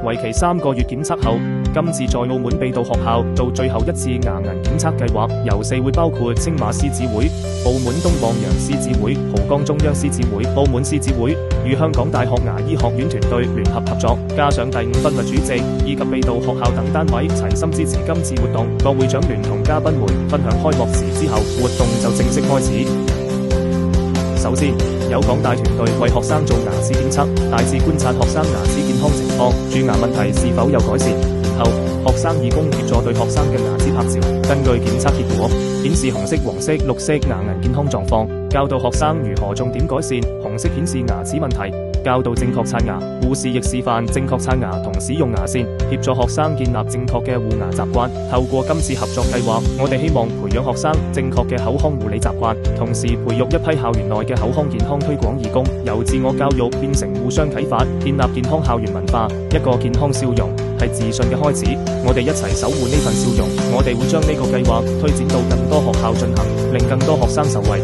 為期3個月檢測後，今次在澳門庇道學校做最後一次牙齦檢測計劃，由4會包括青馬獅子會、澳門東望洋獅子會、濠江中央獅子會、澳門獅子會與香港大學牙醫學院團隊聯合合作，加上第5分律主席以及庇道學校等單位齊心支持今次活動。各會長聯同嘉賓們分享開幕詞之後，活動就正式開始。首先，有港大團隊為學生做牙齒檢測，大致觀察學生牙齒健康情況，蛀牙問題是否有改善。然後，學生義工協助對學生嘅牙齒拍照，根據檢測結果顯示紅色、黃色、綠色牙齦健康狀況，教導學生如何重點改善。紅色顯示牙齒問題，教導正確刷牙。護士亦示範正確刷牙同使用牙線，協助學生建立正確嘅護牙習慣。透過今次合作計劃，我哋希望培養學生正確嘅口腔護理習慣，同時培育一批校園內嘅口腔健康推廣義工，由自我教育變成互相啟發，建立健康校園文化。一個健康笑容係自信嘅開始，我哋一齊守護呢份笑容。我哋會將呢個計劃推展到更多學校進行，令更多學生受惠。